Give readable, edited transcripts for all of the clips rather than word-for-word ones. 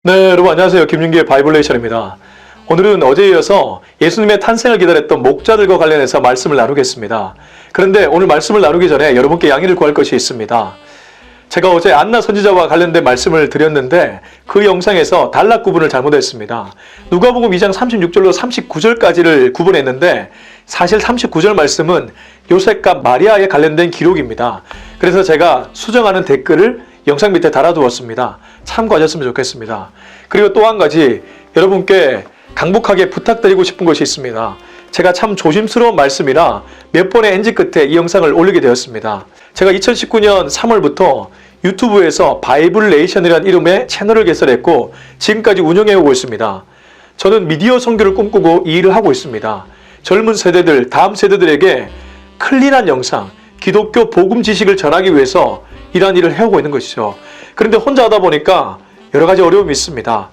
네, 여러분 안녕하세요. 김윤기의 바이블레이션입니다. 오늘은 어제에 이어서 예수님의 탄생을 기다렸던 목자들과 관련해서 말씀을 나누겠습니다. 그런데 오늘 말씀을 나누기 전에 여러분께 양해를 구할 것이 있습니다. 제가 어제 안나 선지자와 관련된 말씀을 드렸는데 그 영상에서 단락 구분을 잘못했습니다. 누가복음 2장 36절로 39절까지를 구분했는데 사실 39절 말씀은 요셉과 마리아에 관련된 기록입니다. 그래서 제가 수정하는 댓글을 영상 밑에 달아두었습니다. 참고하셨으면 좋겠습니다. 그리고 또 한 가지 여러분께 강복하게 부탁드리고 싶은 것이 있습니다. 제가 참 조심스러운 말씀이라 몇 번의 NG 끝에 이 영상을 올리게 되었습니다. 제가 2019년 3월부터 유튜브에서 바이블레이션이라는 이름의 채널을 개설했고 지금까지 운영해오고 있습니다. 저는 미디어 선교를 꿈꾸고 이 일을 하고 있습니다. 젊은 세대들, 다음 세대들에게 클린한 영상, 기독교 복음 지식을 전하기 위해서 이러한 일을 해오고 있는 것이죠. 그런데 혼자 하다 보니까 여러 가지 어려움이 있습니다.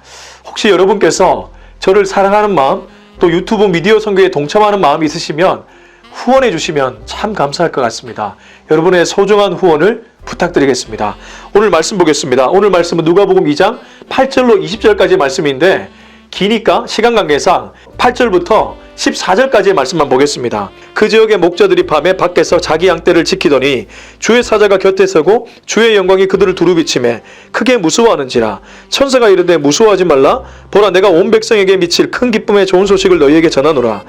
혹시 여러분께서 저를 사랑하는 마음, 또 유튜브 미디어 선교에 동참하는 마음이 있으시면 후원해 주시면 참 감사할 것 같습니다. 여러분의 소중한 후원을 부탁드리겠습니다. 오늘 말씀 보겠습니다. 오늘 말씀은 누가복음 2장 8절로 20절까지의 말씀인데 기니까 시간 관계상 8절부터 14절까지의 말씀만 보겠습니다. 그 지역의 목자들이 밤에 밖에서 자기 양떼를 지키더니 주의 사자가 곁에 서고 주의 영광이 그들을 두루 비치매 크게 무서워하는지라. 천사가 이르되 무서워하지 말라. 보라, 내가 온 백성에게 미칠 큰 기쁨의 좋은 소식을 너희에게 전하노라.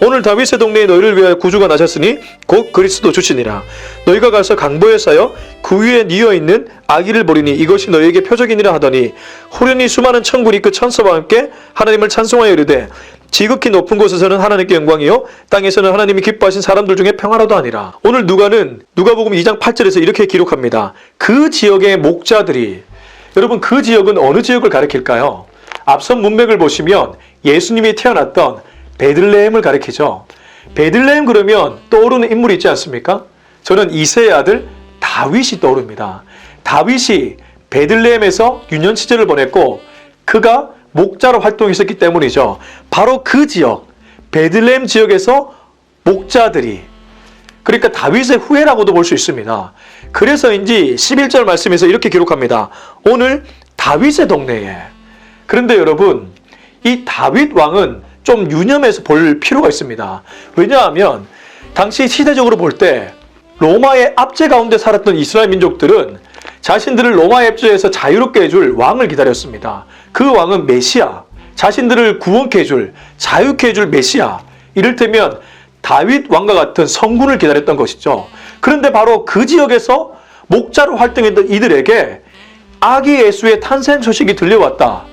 오늘 다윗의 동네에 너희를 위하여 구주가 나셨으니 곧 그리스도 주시니라. 너희가 가서 강보에 쌓여 그 위에 뉘어 있는 아기를 보리니 이것이 너희에게 표적이니라 하더니 호련히 수많은 천군이 그 천사와 함께 하나님을 찬송하여 이르되 지극히 높은 곳에서는 하나님께 영광이요 땅에서는 하나님이 기뻐하신 사람들 중에 평화로도 아니라. 오늘 누가복음 2장 8절에서 이렇게 기록합니다. 그 지역의 목자들이, 여러분 그 지역은 어느 지역을 가리킬까요? 앞선 문맥을 보시면 예수님이 태어났던 베들레헴을 가리키죠. 베들레헴 그러면 떠오르는 인물이 있지 않습니까? 저는 이새의 아들 다윗이 떠오릅니다. 다윗이 베들레헴에서 유년 시절을 보냈고 그가 목자로 활동했었기 때문이죠. 바로 그 지역, 베들레헴 지역에서 목자들이, 그러니까 다윗의 후예라고도 볼 수 있습니다. 그래서인지 11절 말씀에서 이렇게 기록합니다. 오늘 다윗의 동네에. 그런데 여러분, 이 다윗 왕은 좀 유념해서 볼 필요가 있습니다. 왜냐하면 당시 시대적으로 볼 때 로마의 압제 가운데 살았던 이스라엘 민족들은 자신들을 로마의 압제에서 자유롭게 해줄 왕을 기다렸습니다. 그 왕은 메시아, 자신들을 구원케 해줄, 자유케 해줄 메시아, 이를테면 다윗 왕과 같은 성군을 기다렸던 것이죠. 그런데 바로 그 지역에서 목자로 활동했던 이들에게 아기 예수의 탄생 소식이 들려왔다.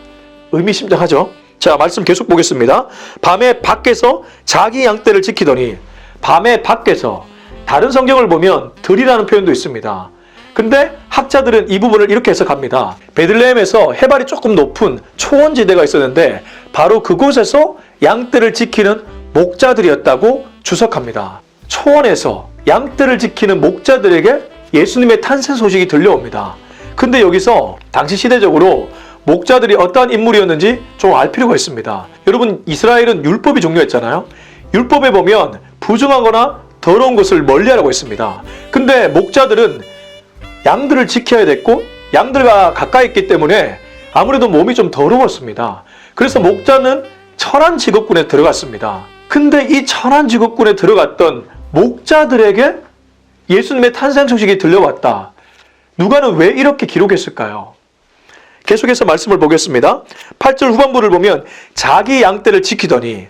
의미심장하죠? 자, 말씀 계속 보겠습니다. 밤에 밖에서 자기 양떼를 지키더니, 밤에 밖에서, 다른 성경을 보면 들이라는 표현도 있습니다. 근데 학자들은 이 부분을 이렇게 해석합니다. 베들레헴에서 해발이 조금 높은 초원지대가 있었는데 바로 그곳에서 양떼를 지키는 목자들이었다고 주석합니다. 초원에서 양떼를 지키는 목자들에게 예수님의 탄생 소식이 들려옵니다. 근데 여기서 당시 시대적으로 목자들이 어떠한 인물이었는지 좀 알 필요가 있습니다. 여러분, 이스라엘은 율법이 중요했잖아요. 율법에 보면 부정하거나 더러운 것을 멀리하라고 했습니다. 근데 목자들은 양들을 지켜야 됐고 양들과 가까이 있기 때문에 아무래도 몸이 좀 더러웠습니다. 그래서 목자는 천한 직업군에 들어갔습니다. 근데 이 천한 직업군에 들어갔던 목자들에게 예수님의 탄생 소식이 들려왔다. 누가는 왜 이렇게 기록했을까요? 계속해서 말씀을 보겠습니다. 8절 후반부를 보면 자기 양떼를 지키더니,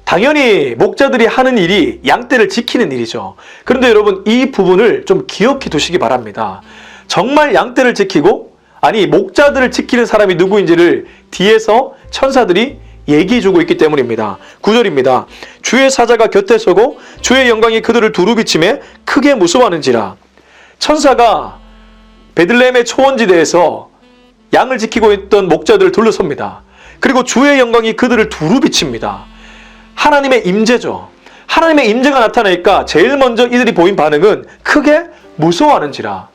당연히 목자들이 하는 일이 양떼를 지키는 일이죠. 그런데 여러분, 이 부분을 좀 기억해 두시기 바랍니다. 정말 양떼를 지키고, 아니 목자들을 지키는 사람이 누구인지를 뒤에서 천사들이 얘기해 주고 있기 때문입니다. 9절입니다. 주의 사자가 곁에 서고 주의 영광이 그들을 두루 비치매 크게 무서워하는지라. 천사가 베들레헴의 초원지대에서 양을 지키고 있던 목자들을 둘러섭니다. 그리고 주의 영광이 그들을 두루 비칩니다. 하나님의 임재죠. 하나님의 임재가 나타나니까 제일 먼저 이들이 보인 반응은 크게 무서워하는지라.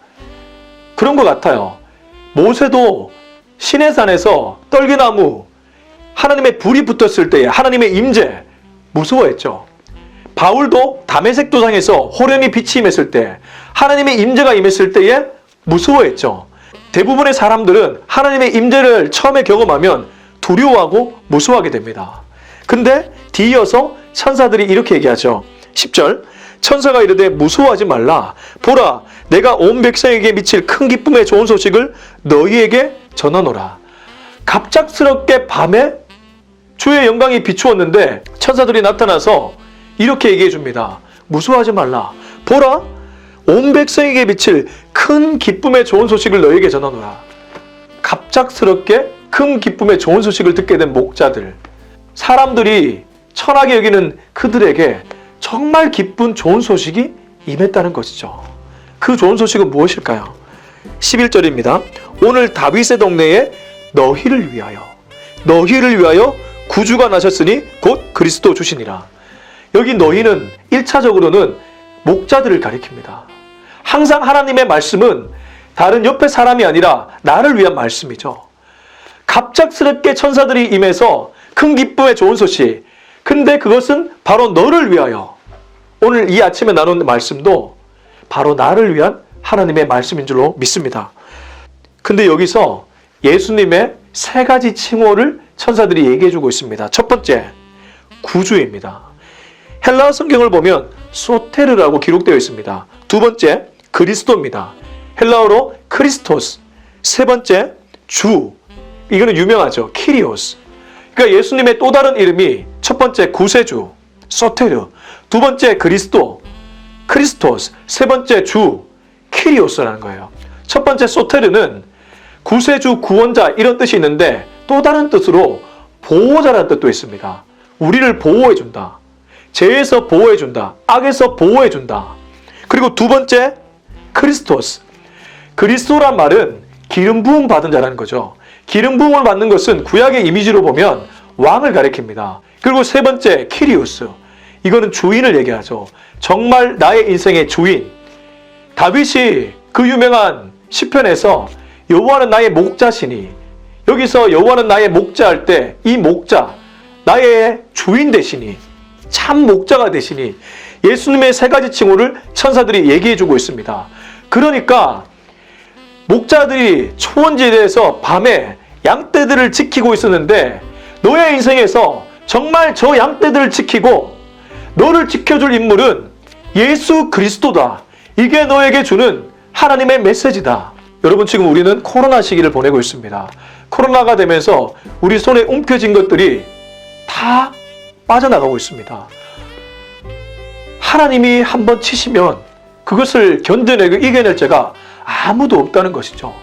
그런 것 같아요. 모세도 시내산에서 떨기나무, 하나님의 불이 붙었을 때에 하나님의 임재 무서워했죠. 바울도 다메섹 도상에서 호련히 빛이 임했을 때, 하나님의 임재가 임했을 때에 무서워했죠. 대부분의 사람들은 하나님의 임재를 처음에 경험하면 두려워하고 무서워하게 됩니다. 근데 뒤이어서 천사들이 이렇게 얘기하죠. 10절, 천사가 이르되 무서워하지 말라. 보라, 내가 온 백성에게 미칠 큰 기쁨의 좋은 소식을 너희에게 전하노라. 갑작스럽게 밤에 주의 영광이 비추었는데 천사들이 나타나서 이렇게 얘기해 줍니다. 무서워하지 말라. 보라, 온 백성에게 미칠 큰 기쁨의 좋은 소식을 너희에게 전하노라. 갑작스럽게 큰 기쁨의 좋은 소식을 듣게 된 목자들, 사람들이 천하게 여기는 그들에게 정말 기쁜 좋은 소식이 임했다는 것이죠. 그 좋은 소식은 무엇일까요? 11절입니다. 오늘 다윗의 동네에 너희를 위하여 구주가 나셨으니 곧 그리스도 주시니라. 여기 너희는 1차적으로는 목자들을 가리킵니다. 항상 하나님의 말씀은 다른 옆에 사람이 아니라 나를 위한 말씀이죠. 갑작스럽게 천사들이 임해서 큰 기쁨의 좋은 소식, 근데 그것은 바로 너를 위하여, 오늘 이 아침에 나눈 말씀도 바로 나를 위한 하나님의 말씀인 줄로 믿습니다. 근데 여기서 예수님의 세 가지 칭호를 천사들이 얘기해주고 있습니다. 첫 번째, 구주입니다. 헬라어 성경을 보면 소테르라고 기록되어 있습니다. 두 번째, 그리스도입니다. 헬라어로 크리스토스. 세 번째, 주. 이거는 유명하죠. 키리오스. 그러니까 예수님의 또 다른 이름이 첫 번째 구세주, 소테르. 두 번째 그리스도, 크리스토스. 세 번째 주, 키리오스라는 거예요. 첫 번째 소테르는 구세주, 구원자 이런 뜻이 있는데 또 다른 뜻으로 보호자라는 뜻도 있습니다. 우리를 보호해준다. 죄에서 보호해준다. 악에서 보호해준다. 그리고 두 번째 크리스토스. 그리스도란 말은 기름 부음 받은 자라는 거죠. 기름 부음을 받는 것은 구약의 이미지로 보면 왕을 가리킵니다. 그리고 세 번째 키리우스. 이거는 주인을 얘기하죠. 정말 나의 인생의 주인. 다윗이 그 유명한 시편에서 여호와는 나의 목자시니, 여기서 여호와는 나의 목자할 때 이 목자, 나의 주인 되시니, 참 목자가 되시니, 예수님의 세 가지 칭호를 천사들이 얘기해주고 있습니다. 그러니까 목자들이 초원지대에서 밤에 양떼들을 지키고 있었는데 너의 인생에서 정말 저 양떼들을 지키고 너를 지켜줄 인물은 예수 그리스도다. 이게 너에게 주는 하나님의 메시지다. 여러분, 지금 우리는 코로나 시기를 보내고 있습니다. 코로나가 되면서 우리 손에 움켜진 것들이 다 빠져나가고 있습니다. 하나님이 한번 치시면 그것을 견뎌내고 이겨낼 자가 아무도 없다는 것이죠.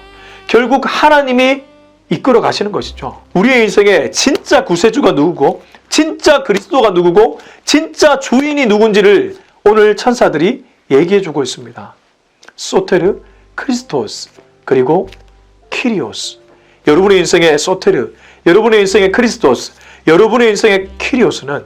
결국 하나님이 이끌어 가시는 것이죠. 우리의 인생에 진짜 구세주가 누구고, 진짜 그리스도가 누구고, 진짜 주인이 누군지를 오늘 천사들이 얘기해주고 있습니다. 소테르, 크리스토스, 그리고 키리오스. 여러분의 인생의 소테르, 여러분의 인생의 크리스토스, 여러분의 인생의 키리오스는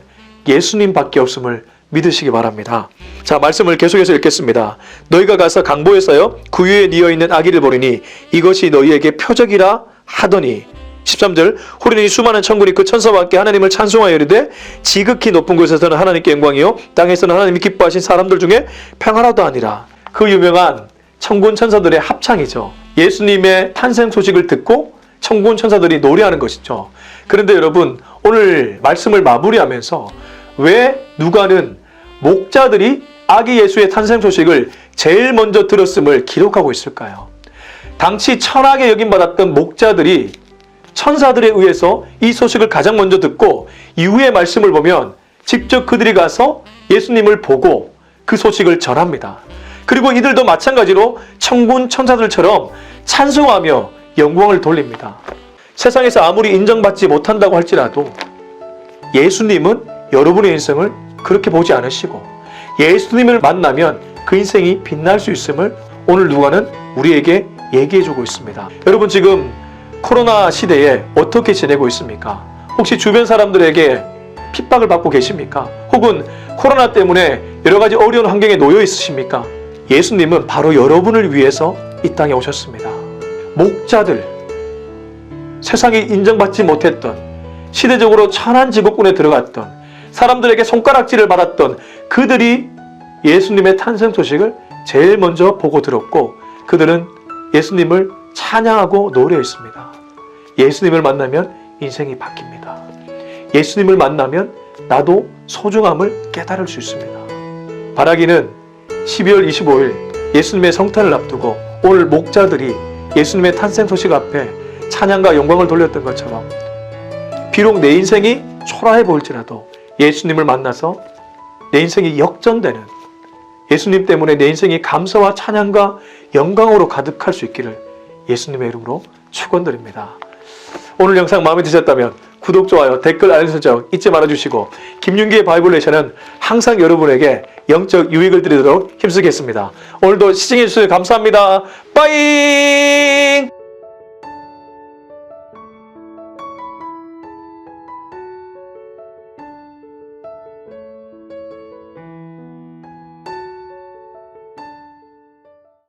예수님밖에 없음을 믿으시기 바랍니다. 자, 말씀을 계속해서 읽겠습니다. 너희가 가서 강보에서요 그 위에 뉘어있는 아기를 보리니 이것이 너희에게 표적이라 하더니, 13절, 호련히 수많은 천군이 그 천사와 함께 하나님을 찬송하여 이르되 지극히 높은 곳에서는 하나님께 영광이요 땅에서는 하나님이 기뻐하신 사람들 중에 평안하다 하니라. 그 유명한 천군 천사들의 합창이죠. 예수님의 탄생 소식을 듣고 천군 천사들이 노래하는 것이죠. 그런데 여러분, 오늘 말씀을 마무리하면서 왜 누가는 목자들이 아기 예수의 탄생 소식을 제일 먼저 들었음을 기록하고 있을까요? 당시 천하게 여김받았던 목자들이 천사들에 의해서 이 소식을 가장 먼저 듣고 이후의 말씀을 보면 직접 그들이 가서 예수님을 보고 그 소식을 전합니다. 그리고 이들도 마찬가지로 천군 천사들처럼 찬송하며 영광을 돌립니다. 세상에서 아무리 인정받지 못한다고 할지라도 예수님은 여러분의 인생을 그렇게 보지 않으시고 예수님을 만나면 그 인생이 빛날 수 있음을 오늘 누가는 우리에게 얘기해주고 있습니다. 여러분, 지금 코로나 시대에 어떻게 지내고 있습니까? 혹시 주변 사람들에게 핍박을 받고 계십니까? 혹은 코로나 때문에 여러 가지 어려운 환경에 놓여 있으십니까? 예수님은 바로 여러분을 위해서 이 땅에 오셨습니다. 목자들, 세상이 인정받지 못했던, 시대적으로 천한지복군에 들어갔던, 사람들에게 손가락질을 받았던 그들이 예수님의 탄생 소식을 제일 먼저 보고 들었고 그들은 예수님을 찬양하고 노래했습니다. 예수님을 만나면 인생이 바뀝니다. 예수님을 만나면 나도 소중함을 깨달을 수 있습니다. 바라기는 12월 25일 예수님의 성탄을 앞두고 오늘 목자들이 예수님의 탄생 소식 앞에 찬양과 영광을 돌렸던 것처럼 비록 내 인생이 초라해 보일지라도 예수님을 만나서 내 인생이 역전되는, 예수님 때문에 내 인생이 감사와 찬양과 영광으로 가득할 수 있기를 예수님의 이름으로 축원드립니다. 오늘 영상 마음에 드셨다면 구독, 좋아요, 댓글, 알림 설정 잊지 말아주시고 김윤기의 바이블 레이션은 항상 여러분에게 영적 유익을 드리도록 힘쓰겠습니다. 오늘도 시청해주셔서 감사합니다. 빠잉!